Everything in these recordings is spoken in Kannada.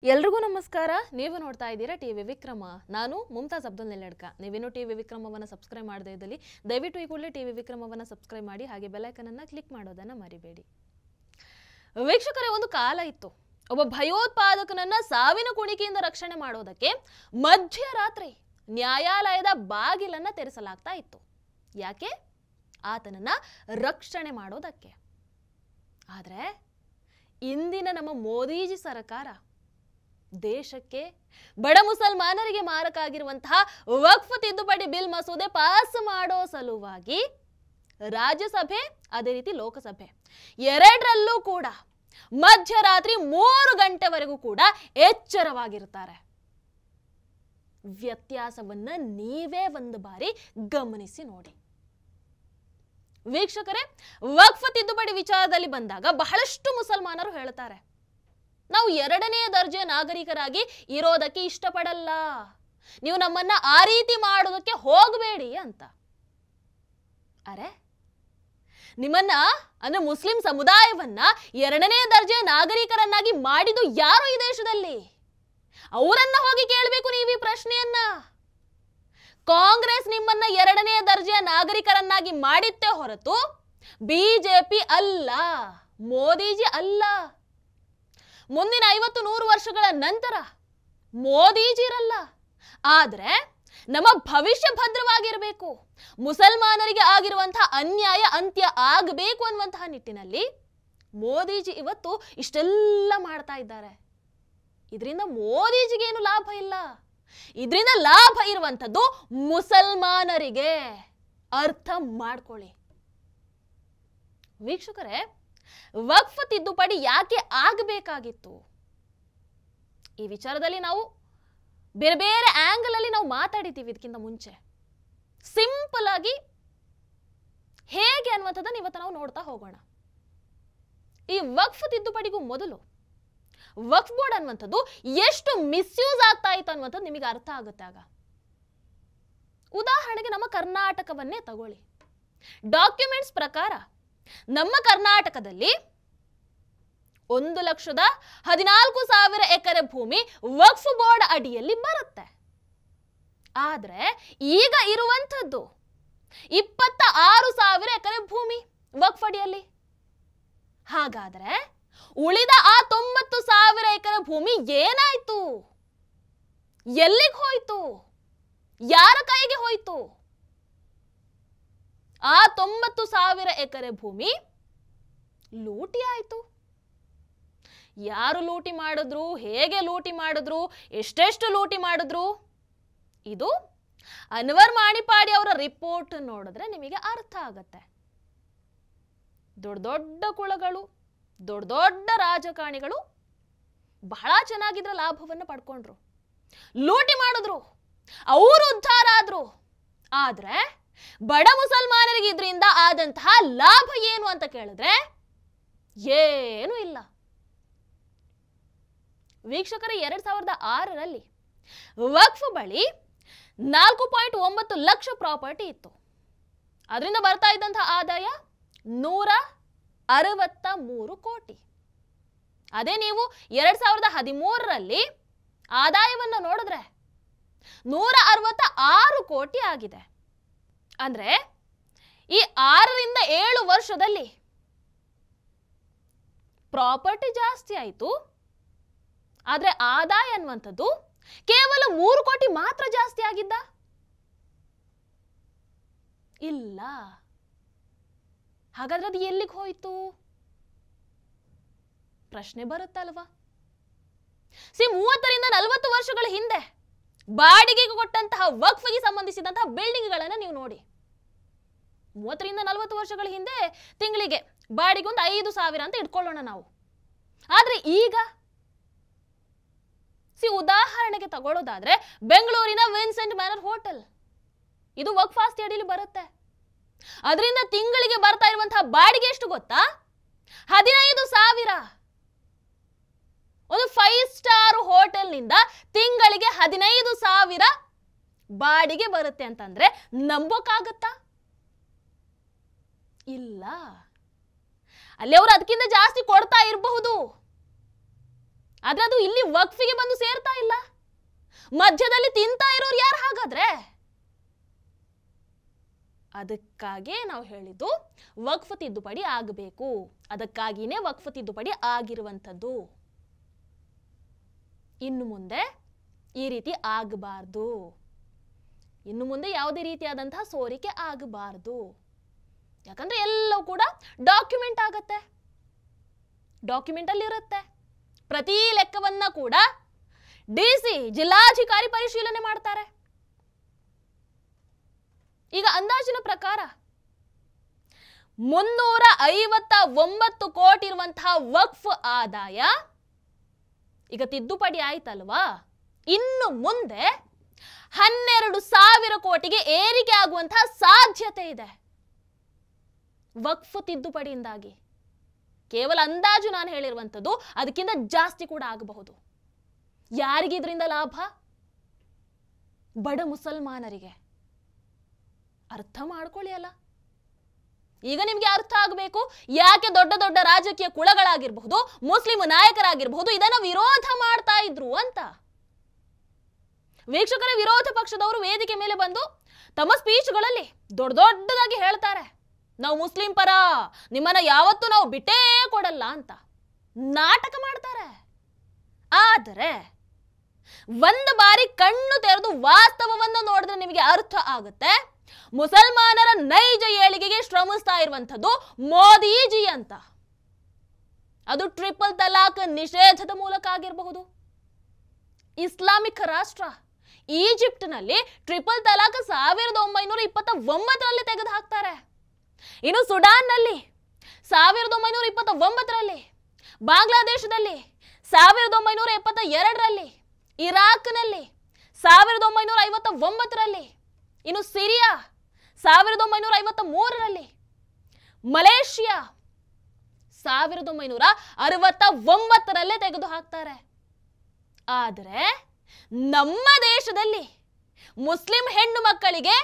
ಎಲ್ರಿಗೂ ನಮಸ್ಕಾರ. ನೀವು ನೋಡ್ತಾ ಇದ್ದೀರಾ ಟಿವಿ ವಿಕ್ರಮ. ನಾನು ಮುಮ್ತಾಜ್ ಅಬ್ದುಲ್ ನೆಲ್ಲಡ್ಕ. ನೀವೇನು ಟಿವಿ ವಿಕ್ರಮವನ್ನು ಸಬ್ಸ್ಕ್ರೈಬ್ ಮಾಡದೇ ಇದ್ದಲ್ಲಿ ದಯವಿಟ್ಟು ಈ ಕೂಡಲೇ ಟಿವಿ ವಿಕ್ರಮವನ್ನು ಸಬ್ಸ್ಕ್ರೈಬ್ ಮಾಡಿ, ಹಾಗೆ ಬೆಲ್ ಐಕಾನ್ ಅನ್ನು ಕ್ಲಿಕ್ ಮಾಡೋದನ್ನ ಮರಿಬೇಡಿ. ವೀಕ್ಷಕರೇ, ಒಂದು ಕಾಲ ಇತ್ತು, ಒಬ್ಬ ಭಯೋತ್ಪಾದಕನನ್ನ ಸಾವಿನ ಕುಣಿಕೆಯಿಂದ ರಕ್ಷಣೆ ಮಾಡೋದಕ್ಕೆ ಮಧ್ಯರಾತ್ರಿ ನ್ಯಾಯಾಲಯದ ಬಾಗಿಲನ್ನ ತೆರೆಸಲಾಗ್ತಾ ಇತ್ತು. ಯಾಕೆ? ಆತನನ್ನ ರಕ್ಷಣೆ ಮಾಡೋದಕ್ಕೆ. ಆದ್ರೆ ಇಂದಿನ ನಮ್ಮ ಮೋದಿಜಿ ಸರ್ಕಾರ ದೇಶಕ್ಕೆ ಬಡ ಮುಸಲ್ಮಾನರಿಗೆ ಮಾರಕ ಆಗಿರುವಂತಹ ವಕ್ಫ್ ತಿದ್ದುಪಡಿ ಬಿಲ್ ಮಸೂದೆ ಪಾಸ್ ಮಾಡೋ ಸಲುವಾಗಿ ರಾಜ್ಯಸಭೆ ಅದೇ ರೀತಿ ಲೋಕಸಭೆ ಎರಡರಲ್ಲೂ ಕೂಡ ಮಧ್ಯರಾತ್ರಿ 3 ಗಂಟೆವರೆಗೂ ಕೂಡ ಎಚ್ಚರವಾಗಿರ್ತಾರೆ. ವ್ಯತ್ಯಾಸವನ್ನ ನೀವೇ ಒಂದು ಬಾರಿ ಗಮನಿಸಿ ನೋಡಿ. ವೀಕ್ಷಕರೇ, ವಕ್ಫ್ ತಿದ್ದುಪಡಿ ವಿಚಾರದಲ್ಲಿ ಬಂದಾಗ ಬಹಳಷ್ಟು ಮುಸಲ್ಮಾನರು ಹೇಳ್ತಾರೆ, ನಾವು 2ನೇ ದರ್ಜೆ ನಾಗರಿಕರಾಗಿ ಇರೋದಕ್ಕೆ ಇಷ್ಟಪಡಲ್ಲ, ನೀವು ನಮ್ಮನ್ನ ಆ ರೀತಿ ಮಾಡೋದಕ್ಕೆ ಹೋಗಬೇಡಿ ಅಂತ. ಅರೆ, ನಿಮ್ಮನ್ನ ಅಂದ್ರೆ ಮುಸ್ಲಿಂ ಸಮುದಾಯವನ್ನ 2ನೇ ದರ್ಜೆ ನಾಗರಿಕರನ್ನಾಗಿ ಮಾಡಿದ್ದು ಯಾರು ಈ ದೇಶದಲ್ಲಿ? ಅವರನ್ನ ಹೋಗಿ ಕೇಳಬೇಕು ನೀವು ಈ ಪ್ರಶ್ನೆಯನ್ನ. ಕಾಂಗ್ರೆಸ್ ನಿಮ್ಮನ್ನ 2ನೇ ದರ್ಜೆಯ ನಾಗರಿಕರನ್ನಾಗಿ ಮಾಡಿತ್ತೇ ಹೊರತು ಬಿಜೆಪಿ ಅಲ್ಲ, ಮೋದಿಜಿ ಅಲ್ಲ. ಮುಂದಿನ 50-100 ವರ್ಷಗಳ ನಂತರ ಮೋದಿಜಿ ಇರಲ್ಲ, ಆದ್ರೆ ನಮ್ಮ ಭವಿಷ್ಯ ಭದ್ರವಾಗಿರಬೇಕು, ಮುಸಲ್ಮಾನರಿಗೆ ಆಗಿರುವಂತಹ ಅನ್ಯಾಯ ಅಂತ್ಯ ಆಗಬೇಕು ಅನ್ನುವಂತಹ ನಿಟ್ಟಿನಲ್ಲಿ ಮೋದಿಜಿ ಇವತ್ತು ಇಷ್ಟೆಲ್ಲ ಮಾಡ್ತಾ ಇದ್ದಾರೆ. ಇದರಿಂದ ಮೋದಿಜಿಗೆ ಏನು ಲಾಭ ಇಲ್ಲ, ಇದರಿಂದ ಲಾಭ ಇರುವಂತದ್ದು ಮುಸಲ್ಮಾನರಿಗೆ. ಅರ್ಥ ಮಾಡ್ಕೊಳ್ಳಿ ವೀಕ್ಷಕರೇ. ವಕ್ಫ್ ತಿದ್ದುಪಡಿ ಯಾಕೆ ಆಗಬೇಕಾಗಿತ್ತು? ಈ ವಿಚಾರದಲ್ಲಿ ನಾವು ಬೇರೆ ಬೇರೆ ಆಂಗಲ್ ಅಲ್ಲಿ ನಾವು ಮಾತಾಡಿದ್ದೀವಿ ಇದಕ್ಕಿಂತ ಮುಂಚೆ. ಸಿಂಪಲ್ ಆಗಿ ಹೇಗೆ ಅನ್ನುವಂಥದ್ದನ್ನು ಇವತ್ತು ನಾವು ನೋಡ್ತಾ ಹೋಗೋಣ. ಈ ವಕ್ಫ್ ತಿದ್ದುಪಡಿಗೂ ಮೊದಲು ವಕ್ಫ್ ಬೋರ್ಡ್ ಅನ್ನುವಂಥದ್ದು ಎಷ್ಟು ಮಿಸ್ಯೂಸ್ ಆಗ್ತಾ ಇತ್ತು ಅನ್ನುವಂಥದ್ದು ನಿಮಗೆ ಅರ್ಥ ಆಗುತ್ತೆ. ಆಗ ಉದಾಹರಣೆಗೆ ನಮ್ಮ ಕರ್ನಾಟಕವನ್ನೇ ತಗೊಳ್ಳಿ. ಡಾಕ್ಯುಮೆಂಟ್ಸ್ ಪ್ರಕಾರ ನಮ್ಮ ಕರ್ನಾಟಕದಲ್ಲಿ 1,14,000 ಎಕರೆ ಭೂಮಿ ವಕ್ಫ್ ಬೋರ್ಡ್ ಅಡಿಯಲ್ಲಿ ಬರುತ್ತೆ. ಆದ್ರೆ ಈಗ ಇರುವಂಥದ್ದು 26,000 ಎಕರೆ ಭೂಮಿ ವಕ್ಫ್ ಅಡಿಯಲ್ಲಿ. ಹಾಗಾದ್ರೆ ಉಳಿದ ಆ 90,000 ಎಕರೆ ಭೂಮಿ ಏನಾಯ್ತು? ಎಲ್ಲಿಗೆ ಹೋಯ್ತು? ಯಾರ ಕೈಗೆ ಹೋಯ್ತು? ಆ 90,000 ಎಕರೆ ಭೂಮಿ ಲೂಟಿ ಆಯ್ತು. ಯಾರು ಲೂಟಿ ಮಾಡಿದ್ರು, ಹೇಗೆ ಲೂಟಿ ಮಾಡಿದ್ರು, ಎಷ್ಟೆಷ್ಟು ಲೂಟಿ ಮಾಡಿದ್ರು, ಇದು ಅನ್ವರ್ ಮಾಣಿಪಾಡಿ ಅವರ ರಿಪೋರ್ಟ್ ನೋಡಿದ್ರೆ ನಿಮಗೆ ಅರ್ಥ ಆಗತ್ತೆ. ದೊಡ್ಡ ದೊಡ್ಡ ಕುಳಗಳು, ದೊಡ್ಡ ದೊಡ್ಡ ರಾಜಕಾರಣಿಗಳು ಬಹಳ ಚೆನ್ನಾಗಿದ್ರ ಲಾಭವನ್ನು ಪಡ್ಕೊಂಡ್ರು, ಲೂಟಿ ಮಾಡಿದ್ರು, ಅವರು ಉದ್ಧಾರ ಆದ್ರು. ಆದ್ರೆ ಬಡ ಮುಸಲ್ಮಾನರಿಗೆ ಇದರಿಂದ ಆದಂತಹ ಲಾಭ ಏನು ಅಂತ ಕೇಳಿದ್ರೆ ಏನು ಇಲ್ಲ. ವೀಕ್ಷಕರ, 2006ರಲ್ಲಿ ವಕ್ಫ್ ಬಳಿ 4.9 ಲಕ್ಷ ಪ್ರಾಪರ್ಟಿ ಇತ್ತು. ಅದರಿಂದ ಬರ್ತಾ ಇದ್ದಂತಹ ಆದಾಯ 163 ಕೋಟಿ. ಅದೇ ನೀವು 2013ರಲ್ಲಿ ಆದಾಯವನ್ನು ನೋಡಿದ್ರೆ 166 ಕೋಟಿ ಆಗಿದೆ. ಅಂದ್ರೆ ಈ 6ರಿಂದ 7 ವರ್ಷದಲ್ಲಿ ಪ್ರಾಪರ್ಟಿ ಜಾಸ್ತಿ ಆಯ್ತು, ಆದ್ರೆ ಆದಾಯ ಅನ್ನುವಂಥದ್ದು ಕೇವಲ 3 ಕೋಟಿ ಮಾತ್ರ ಜಾಸ್ತಿ ಆಗಿದ್ದ? ಇಲ್ಲ. ಹಾಗಾದ್ರೆ ಅದು ಎಲ್ಲಿಗೆ ಹೋಯ್ತು? ಪ್ರಶ್ನೆ ಬರುತ್ತಲ್ವಾ. 30ರಿಂದ 40 ವರ್ಷಗಳ ಹಿಂದೆ ಬಾಡಿಗೆಗೆ ಕೊಟ್ಟಂತಹ ವಕ್ಫ್ಗೆ ಸಂಬಂಧಿಸಿದಂತಹ ಬಿಲ್ಡಿಂಗ್ಗಳನ್ನ ನೀವು ನೋಡಿ. 30ರಿಂದ 40 ವರ್ಷಗಳ ಹಿಂದೆ ತಿಂಗಳಿಗೆ ಬಾಡಿಗೆ ಒಂದು 5,000 ಅಂತ ಇಟ್ಕೊಳ್ಳೋಣ ನಾವು. ಆದ್ರೆ ಈಗ ಉದಾಹರಣೆಗೆ ತಗೊಳ್ಳೋದಾದ್ರೆ ಬೆಂಗಳೂರಿನ ವಿನ್ಸೆಂಟ್ ಮ್ಯಾನರ್ ಹೋಟೆಲ್, ಇದು ವಕ್ಫ್ ಆಸ್ತಿ ಅಡಿಯಲ್ಲಿ ಬರುತ್ತೆ. ಅದರಿಂದ ತಿಂಗಳಿಗೆ ಬರ್ತಾ ಇರುವಂತಹ ಬಾಡಿಗೆ ಎಷ್ಟು ಗೊತ್ತಾ? 15,000. ಒಂದು 5 ಸ್ಟಾರ್ ಹೋಟೆಲ್ ನಿಂದ ತಿಂಗಳಿಗೆ 15,000 ಬಾಡಿಗೆ ಬರುತ್ತೆ ಅಂತಂದ್ರೆ ನಂಬೋಕ್ಕಾಗತ್ತಾ? ಇಲ್ಲ. ಅಲ್ಲಿ ಅವರು ಅದಕ್ಕಿಂತ ಜಾಸ್ತಿ ಕೊಡ್ತಾ ಇರಬಹುದು, ಆದ್ರೆ ಅದು ಇಲ್ಲಿ ವಕ್ಫಿಗೆ ಬಂದು ಸೇರ್ತಾ ಇಲ್ಲ. ಮಧ್ಯದಲ್ಲಿ ತಿಂತಾ ಇರೋರು ಯಾರು ಹಾಗಾದ್ರೆ? ಅದಕ್ಕಾಗಿ ನಾವು ಹೇಳಿದ್ದು ವಕ್ಫ್ ತಿದ್ದುಪಡಿ ಆಗಬೇಕು. ಅದಕ್ಕಾಗಿನೇ ವಕ್ಫ್ ತಿದ್ದುಪಡಿ ಆಗಿರುವಂಥದ್ದು. ಇನ್ನು ಮುಂದೆ ಈ ರೀತಿ ಆಗಬಾರ್ದು. ಇನ್ನು ಮುಂದೆ ಯಾವುದೇ ರೀತಿಯಾದಂತಹ ಸೋರಿಕೆ ಆಗಬಾರ್ದು. ಯಾಕಂದ್ರೆ ಎಲ್ಲವೂ ಕೂಡ ಡಾಕ್ಯುಮೆಂಟ್ ಆಗತ್ತೆ, ಡಾಕ್ಯುಮೆಂಟ್ ಅಲ್ಲಿ ಇರುತ್ತೆ. ಪ್ರತಿ ಲೆಕ್ಕವನ್ನ ಕೂಡ ಡಿಸಿ ಜಿಲ್ಲಾಧಿಕಾರಿ ಪರಿಶೀಲನೆ ಮಾಡ್ತಾರೆ. ಈಗ ಅಂದಾಜಿನ ಪ್ರಕಾರ 359 ಕೋಟಿ ಇರುವಂತಹ ವಕ್ಫ್ ಆದಾಯ ಈಗ ತಿದ್ದುಪಡಿ ಆಯ್ತಲ್ವಾ, ಇನ್ನು ಮುಂದೆ 12,000 ಕೋಟಿಗೆ ಏರಿಕೆ ಆಗುವಂತಹ ಸಾಧ್ಯತೆ ಇದೆ ವಕ್ಫ್ ತಿದ್ದುಪಡಿಯಿಂದಾಗಿ. ಕೇವಲ ಅಂದಾಜು ನಾನು ಹೇಳಿರುವಂಥದ್ದು, ಅದಕ್ಕಿಂತ ಜಾಸ್ತಿ ಕೂಡ ಆಗಬಹುದು. ಯಾರಿಗೆ ಇದರಿಂದ ಲಾಭ? ಬಡ ಮುಸಲ್ಮಾನರಿಗೆ. ಅರ್ಥ ಮಾಡ್ಕೊಳ್ಳಿ ಅಲ್ಲ. ಈಗ ನಿಮ್ಗೆ ಅರ್ಥ ಆಗಬೇಕು ಯಾಕೆ ದೊಡ್ಡ ದೊಡ್ಡ ರಾಜಕೀಯ ಕುಳಗಳಾಗಿರಬಹುದು, ಮುಸ್ಲಿಂ ನಾಯಕರಾಗಿರಬಹುದು ಇದನ್ನ ವಿರೋಧ ಮಾಡ್ತಾ ಇದ್ರು ಅಂತ. ವೀಕ್ಷಕರ, ವಿರೋಧ ಪಕ್ಷದವರು ವೇದಿಕೆ ಮೇಲೆ ಬಂದು ತಮ್ಮ ಸ್ಪೀಚ್ಗಳಲ್ಲಿ ದೊಡ್ಡದಾಗಿ ಹೇಳ್ತಾರೆ, ನಾವು ಮುಸ್ಲಿಂ ಪರ, ನಿಮ್ಮನ್ನ ಯಾವತ್ತೂ ನಾವು ಬಿಟ್ಟೇ ಕೊಡಲ್ಲ ಅಂತ ನಾಟಕ ಮಾಡ್ತಾರೆ. ಆದರೆ ಒಂದು ಬಾರಿ ಕಣ್ಣು ತೆರೆದು ವಾಸ್ತವವನ್ನು ನೋಡಿದ್ರೆ ನಿಮಗೆ ಅರ್ಥ ಆಗುತ್ತೆ, ಮುಸಲ್ಮಾನರ ನೈಜ ಏಳಿಗೆಗೆ ಶ್ರಮಿಸ್ತಾ ಇರುವಂಥದ್ದು ಮೋದಿಜಿ ಅಂತ. ಅದು ಟ್ರಿಪಲ್ ತಲಾಕ್ ನಿಷೇಧದ ಮೂಲಕ ಆಗಿರಬಹುದು. ಇಸ್ಲಾಮಿಕ್ ರಾಷ್ಟ್ರ ಈಜಿಪ್ಟ್ನಲ್ಲಿ ಟ್ರಿಪಲ್ ತಲಾಕ್ 1929ರಲ್ಲಿ ತೆಗೆದು ಹಾಕ್ತಾರೆ. ಇನ್ನು ಸುಡಾನ್ನಲ್ಲಿ 1929ರಲ್ಲಿ, ಬಾಂಗ್ಲಾದೇಶದಲ್ಲಿ 1972ರಲ್ಲಿ, ಇರಾಕ್ನಲ್ಲಿ 1959ರಲ್ಲಿ, ಇನ್ನು ಸಿರಿಯಾ 1953ರಲ್ಲಿ, ಮಲೇಷಿಯಾ 1969ರಲ್ಲೇ ತೆಗೆದು ಹಾಕ್ತಾರೆ. ಆದರೆ ನಮ್ಮ ದೇಶದಲ್ಲಿ ಮುಸ್ಲಿಂ ಹೆಣ್ಣು ಮಕ್ಕಳಿಗೆ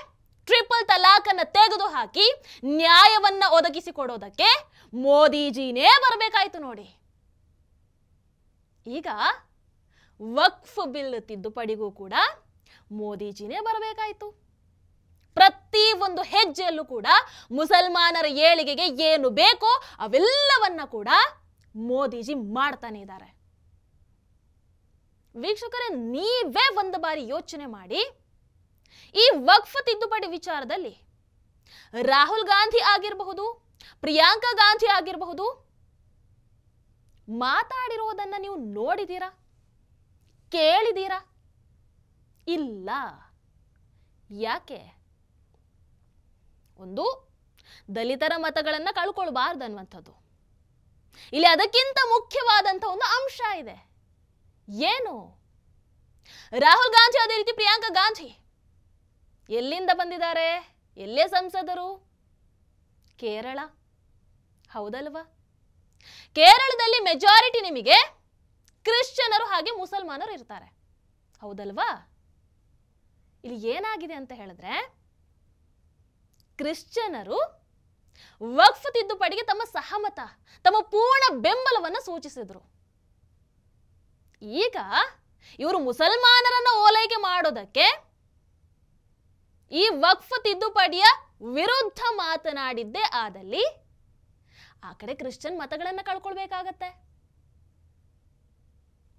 ಟ್ರಿಪಲ್ ತಲಾಕ್ ಅನ್ನು ತೆಗೆದು ಹಾಕಿ ನ್ಯಾಯವನ್ನ ಒದಗಿಸಿಕೊಡೋದಕ್ಕೆ ಮೋದಿಜಿನೇ ಬರಬೇಕಾಯ್ತು ನೋಡಿ. ಈಗ ವಕ್ಫ್ ಬಿಲ್ ತಿದ್ದುಪಡಿಗೂ ಕೂಡ ಮೋದಿಜಿನೇ ಬರಬೇಕಾಯ್ತು. ಪ್ರತಿ ಒಂದು ಹೆಜ್ಜೆಯಲ್ಲೂ ಕೂಡ ಮುಸಲ್ಮಾನರ ಏಳಿಗೆಗೆ ಏನು ಬೇಕೋ ಅವೆಲ್ಲವನ್ನ ಕೂಡ ಮೋದಿಜಿ ಮಾಡ್ತಾನೆ ಇದ್ದಾರೆ. ವೀಕ್ಷಕರೇ, ನೀವೇ ಒಂದು ಬಾರಿ ಯೋಚನೆ ಮಾಡಿ, ಈ ವಕ್ಫ್ ತಿದ್ದುಪಡಿ ವಿಚಾರದಲ್ಲಿ ರಾಹುಲ್ ಗಾಂಧಿ ಆಗಿರಬಹುದು, ಪ್ರಿಯಾಂಕಾ ಗಾಂಧಿ ಆಗಿರಬಹುದು, ಮಾತಾಡಿರೋದನ್ನ ನೀವು ನೋಡಿದೀರಾ, ಕೇಳಿದೀರಾ? ಇಲ್ಲ. ಯಾಕೆ? ಒಂದು, ದಲಿತರ ಮತಗಳನ್ನ ಕಳ್ಕೊಳ್ಬಾರ್ದು ಅನ್ನುವಂಥದ್ದು. ಇಲ್ಲಿ ಅದಕ್ಕಿಂತ ಮುಖ್ಯವಾದಂತಹ ಒಂದು ಅಂಶ ಇದೆ. ಏನು? ರಾಹುಲ್ ಗಾಂಧಿ ಅದೇ ರೀತಿ ಪ್ರಿಯಾಂಕಾ ಗಾಂಧಿ ಎಲ್ಲಿಂದ ಬಂದಿದ್ದಾರೆ? ಎಲ್ಲೇ ಸಂಸದರು? ಕೇರಳ, ಹೌದಲ್ವಾ? ಕೇರಳದಲ್ಲಿ ಮೆಜಾರಿಟಿ ನಿಮಗೆ ಕ್ರಿಶ್ಚಿಯನರು ಹಾಗೆ ಮುಸಲ್ಮಾನರು ಇರ್ತಾರೆ, ಹೌದಲ್ವಾ? ಇಲ್ಲಿ ಏನಾಗಿದೆ ಅಂತ ಹೇಳಿದ್ರೆ, ಕ್ರಿಶ್ಚಿಯನರು ವಕ್ಫ್ ತಿದ್ದುಪಡಿಗೆ ತಮ್ಮ ಸಹಮತ, ತಮ್ಮ ಪೂರ್ಣ ಬೆಂಬಲವನ್ನು ಸೂಚಿಸಿದ್ರು. ಈಗ ಇವರು ಮುಸಲ್ಮಾನರನ್ನ ಓಲೈಕೆ ಮಾಡೋದಕ್ಕೆ ಈ ವಕ್ಫ್ ತಿದ್ದುಪಡಿಯ ವಿರುದ್ಧ ಮಾತನಾಡಿದ್ದೇ ಆದಲ್ಲಿ ಆ ಕಡೆ ಕ್ರಿಶ್ಚಿಯನ್ ಮತಗಳನ್ನ ಕಳ್ಕೊಳ್ಬೇಕಾಗತ್ತೆ.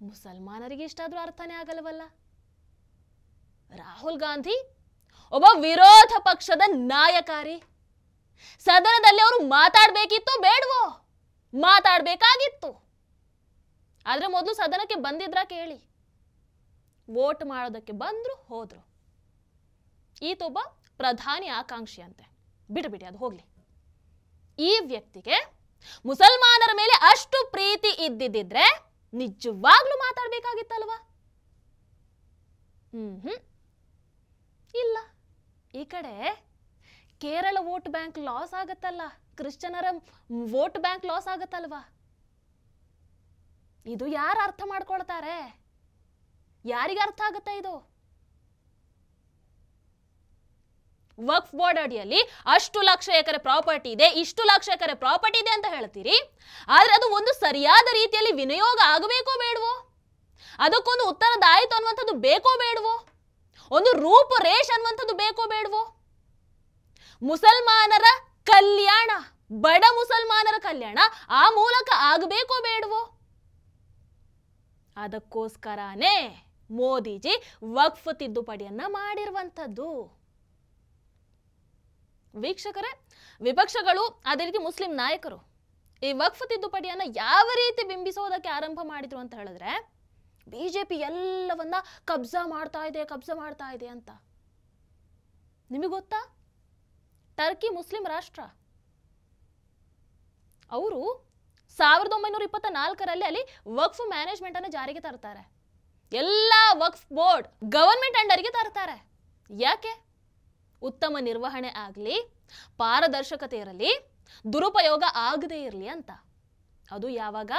ಮುಸಲ್ಮಾನರಿಗೆ ಇಷ್ಟಾದ್ರೂ ಅರ್ಥನೇ ಆಗಲ್ವಲ್ಲ. ರಾಹುಲ್ ಗಾಂಧಿ ಒಬ್ಬ ವಿರೋಧ ಪಕ್ಷದ ನಾಯಕಾರಿ. ಸದನದಲ್ಲಿ ಅವರು ಮಾತಾಡ್ಬೇಕಿತ್ತು ಬೇಡವೋ? ಮಾತಾಡ್ಬೇಕಾಗಿತ್ತು. ಆದ್ರೆ ಮೊದಲು ಸದನಕ್ಕೆ ಬಂದಿದ್ರ ಕೇಳಿ. ವೋಟ್ ಮಾಡೋದಕ್ಕೆ ಬಂದ್ರು, ಹೋದ್ರು. ಈತೊಬ್ಬ ಪ್ರಧಾನಿ ಆಕಾಂಕ್ಷಿ ಅಂತೆ, ಬಿಡಿ ಅದು ಹೋಗ್ಲಿ. ಈ ವ್ಯಕ್ತಿಗೆ ಮುಸಲ್ಮಾನರ ಮೇಲೆ ಅಷ್ಟು ಪ್ರೀತಿ ಇದ್ದಿದ್ರೆ ನಿಜವಾಗ್ಲೂ ಮಾತಾಡ್ಬೇಕಾಗಿತ್ತಲ್ವಾ? ಇಲ್ಲ. ಈ ಕಡೆ ಕೇರಳ ವೋಟ್ ಬ್ಯಾಂಕ್ ಲಾಸ್ ಆಗತ್ತಲ್ಲ, ಕ್ರಿಶ್ಚಿಯನರ ವೋಟ್ ಬ್ಯಾಂಕ್ ಲಾಸ್ ಆಗತ್ತಲ್ವಾ? ಇದು ಯಾರು ಅರ್ಥ ಮಾಡ್ಕೊಳ್ತಾರೆ? ಯಾರಿಗೆ ಅರ್ಥ ಆಗುತ್ತೆ ಇದು? ವಕ್ಫ್ ಬೋರ್ಡ್ ಅಡಿಯಲ್ಲಿ ಅಷ್ಟು ಲಕ್ಷ ಎಕರೆ ಪ್ರಾಪರ್ಟಿ ಇದೆ, ಇಷ್ಟು ಲಕ್ಷ ಎಕರೆ ಪ್ರಾಪರ್ಟಿ ಇದೆ ಅಂತ ಹೇಳ್ತೀರಿ. ಆದ್ರೆ ಅದು ಒಂದು ಸರಿಯಾದ ರೀತಿಯಲ್ಲಿ ವಿನಿಯೋಗ ಆಗಬೇಕೋ ಬೇಡವೋ? ಅದಕ್ಕೊಂದು ಉತ್ತರದಾಯಿತು ಅನ್ನುವಂಥದ್ದು ಬೇಕೋ ಬೇಡವೋ? ಒಂದು ರೂಪುರೇಷೆ ಅನ್ನುವಂಥದ್ದು ಬೇಕೋ ಬೇಡವೋ? ಮುಸಲ್ಮಾನರ ಕಲ್ಯಾಣ, ಬಡ ಮುಸಲ್ಮಾನರ ಕಲ್ಯಾಣ ಆ ಮೂಲಕ ಆಗಬೇಕೋ ಬೇಡವೋ? ಅದಕ್ಕೋಸ್ಕರನೇ ಮೋದಿಜಿ ವಕ್ಫ್ ತಿದ್ದುಪಡಿಯನ್ನ ಮಾಡಿರುವಂಥದ್ದು. ವೀಕ್ಷಕರೇ, ವಿಪಕ್ಷಗಳು ಅದೇ ರೀತಿ ಮುಸ್ಲಿಂ ನಾಯಕರು ಈ ವಕ್ಫ್ ತಿದ್ದುಪಡಿಯನ್ನ ಯಾವ ರೀತಿ ಬಿಂಬಿಸೋದಕ್ಕೆ ಆರಂಭ ಮಾಡಿದ್ರು ಅಂತ ಹೇಳಿದ್ರೆ, ಬಿಜೆಪಿ ಎಲ್ಲವನ್ನ ಕಬ್ಜಾ ಮಾಡ್ತಾ ಇದೆ ಅಂತ. ನಿಮಗೆ ಗೊತ್ತಾ, ಟರ್ಕಿ ಮುಸ್ಲಿಂ ರಾಷ್ಟ್ರ. ಅವರು 1924ರಲ್ಲಿ ಅಲ್ಲಿ ವಕ್ಫ್ ಮ್ಯಾನೇಜ್ಮೆಂಟ್ ಅನ್ನು ಜಾರಿಗೆ ತರ್ತಾರೆ. ಎಲ್ಲ ವಕ್ಫ್ ಬೋರ್ಡ್ ಗವರ್ಮೆಂಟ್ ಅಂಡರ್ಗೆ ತರ್ತಾರೆ. ಯಾಕೆ? ಉತ್ತಮ ನಿರ್ವಹಣೆ ಆಗಲಿ, ಪಾರದರ್ಶಕತೆ ಇರಲಿ, ದುರುಪಯೋಗ ಆಗದೇ ಇರಲಿ ಅಂತ. ಅದು ಯಾವಾಗ?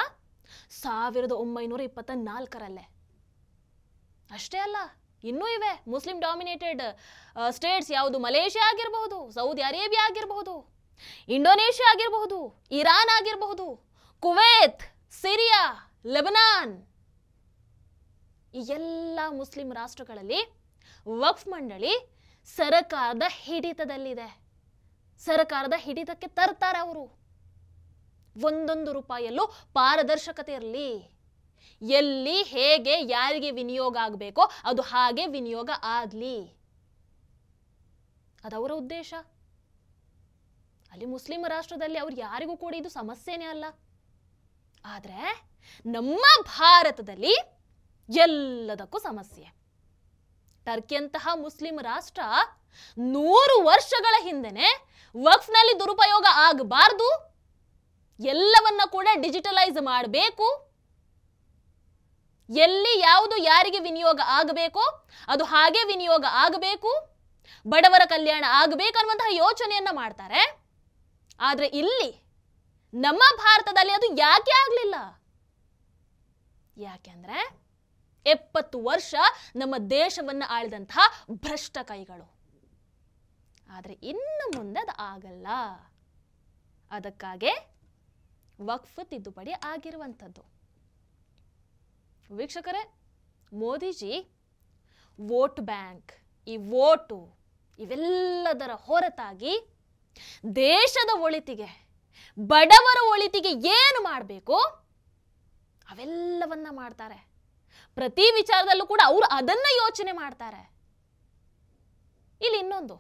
1924ರಲ್ಲೇ. ಅಷ್ಟೇ ಅಲ್ಲ, ಇನ್ನೂ ಇವೆ ಮುಸ್ಲಿಂ ಡಾಮಿನೇಟೆಡ್ ಸ್ಟೇಟ್ಸ್. ಯಾವುದು? ಮಲೇಷಿಯಾ ಆಗಿರಬಹುದು, ಸೌದಿ ಅರೇಬಿಯಾ ಆಗಿರಬಹುದು, ಇಂಡೋನೇಷಿಯಾ ಆಗಿರಬಹುದು, ಇರಾನ್ ಆಗಿರಬಹುದು, ಕುವೈತ್, ಸಿರಿಯಾ, ಲೆಬನಾನ್. ಈ ಎಲ್ಲ ಮುಸ್ಲಿಂ ರಾಷ್ಟ್ರಗಳಲ್ಲಿ ವಕ್ಫ್ ಮಂಡಳಿ ಸರಕಾರದ ಹಿಡಿತದಲ್ಲಿದೆ. ಸರಕಾರದ ಹಿಡಿತಕ್ಕೆ ತರ್ತಾರೆ ಅವರು. ಒಂದೊಂದು ರೂಪಾಯಲ್ಲೂ ಪಾರದರ್ಶಕತೆ ಇರಲಿ, ಎಲ್ಲಿ ಹೇಗೆ ಯಾರಿಗೆ ವಿನಿಯೋಗ ಆಗಬೇಕೋ ಅದು ಹಾಗೆ ವಿನಿಯೋಗ ಆಗಲಿ, ಅದವರ ಉದ್ದೇಶ. ಅಲ್ಲಿ ಮುಸ್ಲಿಂ ರಾಷ್ಟ್ರದಲ್ಲಿ ಅವ್ರು ಯಾರಿಗೂ ಕೂಡ ಇದು ಸಮಸ್ಯೆನೇ ಅಲ್ಲ. ಆದ್ರೆ ನಮ್ಮ ಭಾರತದಲ್ಲಿ ಎಲ್ಲದಕ್ಕೂ ಸಮಸ್ಯೆ. ಟರ್ಕಿಯಂತಹ ಮುಸ್ಲಿಂ ರಾಷ್ಟ್ರ 100 ವರ್ಷಗಳ ಹಿಂದೆನೆ ವಕ್ಫ್ನಲ್ಲಿ ದುರುಪಯೋಗ ಆಗಬಾರ್ದು, ಎಲ್ಲವನ್ನ ಕೂಡ ಡಿಜಿಟಲೈಸ್ ಮಾಡಬೇಕು, ಎಲ್ಲಿ ಯಾವುದು ಯಾರಿಗೆ ವಿನಿಯೋಗ ಆಗಬೇಕೋ ಅದು ಹಾಗೆ ವಿನಿಯೋಗ ಆಗಬೇಕು, ಬಡವರ ಕಲ್ಯಾಣ ಆಗಬೇಕನ್ನುವಂತಹ ಯೋಚನೆಯನ್ನ ಮಾಡ್ತಾರೆ. ಆದ್ರೆ ಇಲ್ಲಿ ನಮ್ಮ ಭಾರತದಲ್ಲಿ ಅದು ಯಾಕೆ ಆಗಲಿಲ್ಲ? ಯಾಕೆಂದ್ರೆ 70 ವರ್ಷ ನಮ್ಮ ದೇಶವನ್ನ ಆಳಿದಂತಹ ಭ್ರಷ್ಟ ಕೈಗಳು. ಆದ್ರೆ ಇನ್ನು ಮುಂದೆ ಅದು ಆಗಲ್ಲ. ಅದಕ್ಕಾಗೆ ವಕ್ಫ್ ತಿದ್ದುಪಡಿ ಆಗಿರುವಂಥದ್ದು. ವೀಕ್ಷಕರೇ, ಮೋದಿಜಿ ವೋಟ್ ಬ್ಯಾಂಕ್, ಈ ವೋಟು ಇವೆಲ್ಲದರ ಹೊರತಾಗಿ ದೇಶದ ಒಳಿತಿಗೆ, ಬಡವರ ಒಳಿತಿಗೆ ಏನು ಮಾಡಬೇಕು ಅವೆಲ್ಲವನ್ನ ಮಾಡ್ತಾರೆ. ಪ್ರತಿ ವಿಚಾರದಲ್ಲೂ ಕೂಡ ಅವರು ಅದನ್ನ ಯೋಚನೆ ಮಾಡ್ತಾರೆ. ಇಲ್ಲಿ ಇನ್ನೊಂದು,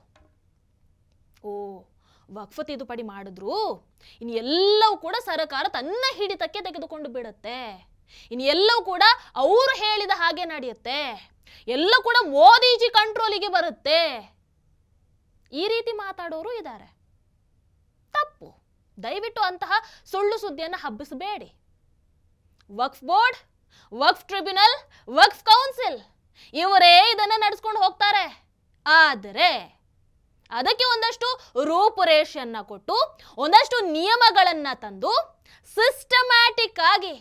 ವಕ್ಫ್ ತಿದ್ದುಪಡಿ ಮಾಡಿದ್ರು, ಇನ್ನು ಎಲ್ಲವೂ ಕೂಡ ಸರ್ಕಾರ ತನ್ನ ಹಿಡಿತಕ್ಕೆ ತೆಗೆದುಕೊಂಡು ಬಿಡುತ್ತೆ, ಇನ್ನು ಎಲ್ಲವೂ ಕೂಡ ಅವರು ಹೇಳಿದ ಹಾಗೆ ನಡೆಯುತ್ತೆ, ಎಲ್ಲ ಕೂಡ ಮೋದಿಜಿ ಕಂಟ್ರೋಲಿಗೆ ಬರುತ್ತೆ, ಈ ರೀತಿ ಮಾತಾಡೋರು ಇದ್ದಾರೆ. ತಪ್ಪು. ದಯವಿಟ್ಟು ಅಂತಹ ಸುಳ್ಳು ಸುದ್ದಿಯನ್ನು ಹಬ್ಬಿಸಬೇಡಿ. ವಕ್ಫ್ ಬೋರ್ಡ್, ವಕ್ಫ್ ಟ್ರಿಬ್ಯುನಲ್, ವಕ್ಫ್ ಕೌನ್ಸಿಲ್ ಇವರೇ ಇದನ್ನ ನಡೆಸ್ಕೊಂಡು ಹೋಗ್ತಾರೆ. ಆದರೆ ಅದಕ್ಕೆ ಒಂದಷ್ಟು ರೂಪುರೇಷೆಯನ್ನ ಕೊಟ್ಟು, ಒಂದಷ್ಟು ನಿಯಮಗಳನ್ನ ತಂದು, ಸಿಸ್ಟಮ್ಯಾಟಿಕ್ ಆಗಿ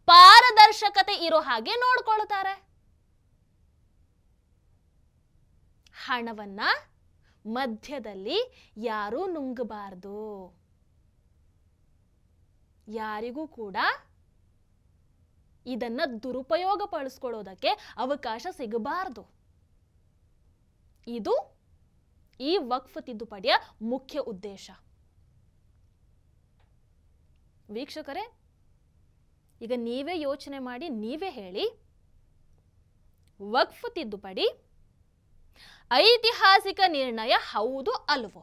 ಪಾರದರ್ಶಕತೆ ಇರೋ ಹಾಗೆ ನೋಡ್ಕೊಳ್ತಾರೆ. ಹಣವನ್ನ ಮಧ್ಯದಲ್ಲಿ ಯಾರೂ ನುಂಗಬಾರದು, ಯಾರಿಗೂ ಕೂಡ ಇದನ್ನ ದುರುಪಯೋಗ ಪಡಿಸ್ಕೊಳ್ಳೋದಕ್ಕೆ ಅವಕಾಶ ಸಿಗಬಾರದು. ಇದು ಈ ವಕ್ಫ್ ತಿದ್ದುಪಡಿಯ ಮುಖ್ಯ ಉದ್ದೇಶ. ವೀಕ್ಷಕರೇ, ಈಗ ನೀವೇ ಯೋಚನೆ ಮಾಡಿ, ನೀವೇ ಹೇಳಿ, ವಕ್ಫ್ ತಿದ್ದುಪಡಿ ಐತಿಹಾಸಿಕ ನಿರ್ಣಯ ಹೌದು ಅಲ್ವೋ?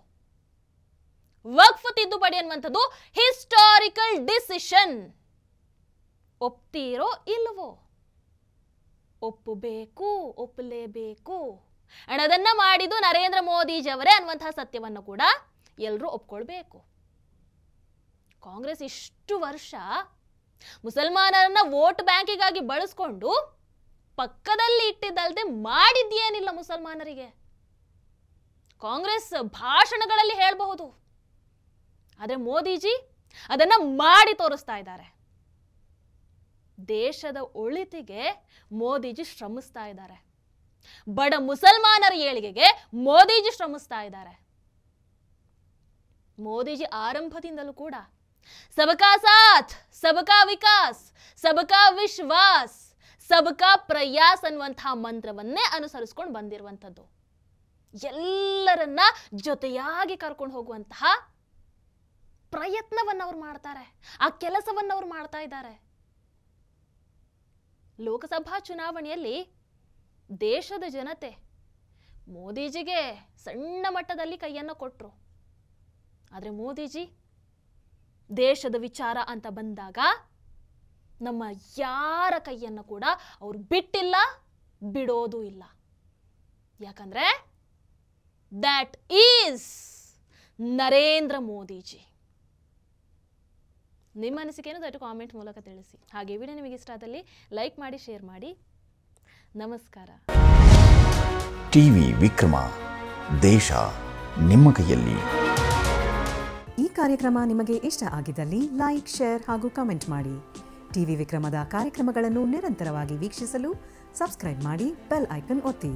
ವಕ್ಫ್ ತಿದ್ದುಪಡಿ ಅನ್ನುವಂಥದ್ದು ಹಿಸ್ಟಾರಿಕಲ್ ಡಿಸಿಷನ್. ಒಪ್ತೀರೋ ಇಲ್ವೋ? ಒಪ್ಪಬೇಕು, ಒಪ್ಪಲೇಬೇಕು. ಅದನ್ನ ಮಾಡಿದ್ದು ನರೇಂದ್ರ ಮೋದಿಜಿಯವರೇ ಅನ್ನುವಂತಹ ಸತ್ಯವನ್ನು ಕೂಡ ಎಲ್ಲರೂ ಒಪ್ಕೊಳ್ಬೇಕು. ಕಾಂಗ್ರೆಸ್ ಇಷ್ಟು ವರ್ಷ ಮುಸಲ್ಮಾನರನ್ನ ವೋಟ್ ಬ್ಯಾಂಕಿಗಾಗಿ ಬಳಸ್ಕೊಂಡು ಪಕ್ಕದಲ್ಲಿ ಇಟ್ಟಿದ್ದಲ್ಲದೆ ಮಾಡಿದ್ದೇನಿಲ್ಲ ಮುಸಲ್ಮಾನರಿಗೆ. ಕಾಂಗ್ರೆಸ್ ಭಾಷಣಗಳಲ್ಲಿ ಹೇಳಬಹುದು, ಆದ್ರೆ ಮೋದಿಜಿ ಅದನ್ನ ಮಾಡಿ ತೋರಿಸ್ತಾ ಇದ್ದಾರೆ. ದೇಶದ ಒಳಿತಿಗೆ ಮೋದಿಜಿ ಶ್ರಮಿಸ್ತಾ ಇದ್ದಾರೆ. ಬಡ ಮುಸಲ್ಮಾನರ ಏಳಿಗೆಗೆ ಮೋದಿಜಿ ಶ್ರಮಿಸ್ತಾ ಇದ್ದಾರೆ. ಮೋದಿಜಿ ಆರಂಭದಿಂದಲೂ ಕೂಡ ಸಬಕಾ ಸಾಥ್, ಸಬಕಾ ವಿಕಾಸ್, ಸಬಕಾ ವಿಶ್ವಾಸ್, ಸಬ್ಕಾ ಪ್ರಯಾಸ್ ಅನ್ನುವಂತಹ ಮಂತ್ರವನ್ನೇ ಅನುಸರಿಸ್ಕೊಂಡು ಬಂದಿರುವಂಥದ್ದು. ಎಲ್ಲರನ್ನ ಜೊತೆಯಾಗಿ ಕರ್ಕೊಂಡು ಹೋಗುವಂತಹ ಪ್ರಯತ್ನವನ್ನು ಅವ್ರು ಮಾಡ್ತಾರೆ, ಆ ಕೆಲಸವನ್ನು ಅವ್ರು ಮಾಡ್ತಾ ಇದ್ದಾರೆ. ಲೋಕಸಭಾ ಚುನಾವಣೆಯಲ್ಲಿ ದೇಶದ ಜನತೆ ಮೋದಿಜಿಗೆ ಸಣ್ಣ ಮಟ್ಟದಲ್ಲಿ ಕೈಯನ್ನು ಕೊಟ್ಟರು. ಆದರೆ ಮೋದಿಜಿ ದೇಶದ ವಿಚಾರ ಅಂತ ಬಂದಾಗ ನಮ್ಮ ಯಾರ ಕೈಯನ್ನು ಕೂಡ ಅವರು ಬಿಟ್ಟಿಲ್ಲ, ಬಿಡೋದು ಇಲ್ಲ. ಯಾಕಂದ್ರೆ ದ್ಯಾಟ್ ಈಸ್ ನರೇಂದ್ರ ಮೋದಿಜಿ. ನಿಮ್ಮ ಅನಿಸಿಕೆಯನ್ನು ದಯವಿಟ್ಟು ಕಾಮೆಂಟ್ ಮೂಲಕ ತಿಳಿಸಿ. ಹಾಗೆ ವಿಡಿಯೋ ನಿಮಗೆ ಇಷ್ಟ ಆದಲ್ಲಿ ಲೈಕ್ ಮಾಡಿ, ಶೇರ್ ಮಾಡಿ. ನಮಸ್ಕಾರ. ಟಿವಿ ವಿಕ್ರಮ, ದೇಶ ನಿಮ್ಮ ಕೈಯಲ್ಲಿ. ಈ ಕಾರ್ಯಕ್ರಮ ನಿಮಗೆ ಇಷ್ಟ ಆಗಿದ್ದಲ್ಲಿ ಲೈಕ್, ಶೇರ್ ಹಾಗೂ ಕಮೆಂಟ್ ಮಾಡಿ. ಟಿವಿ ವಿಕ್ರಮದ ಕಾರ್ಯಕ್ರಮಗಳನ್ನು ನಿರಂತರವಾಗಿ ವೀಕ್ಷಿಸಲು ಸಬ್ಸ್ಕ್ರೈಬ್ ಮಾಡಿ, ಬೆಲ್ ಐಕನ್ ಒತ್ತಿ.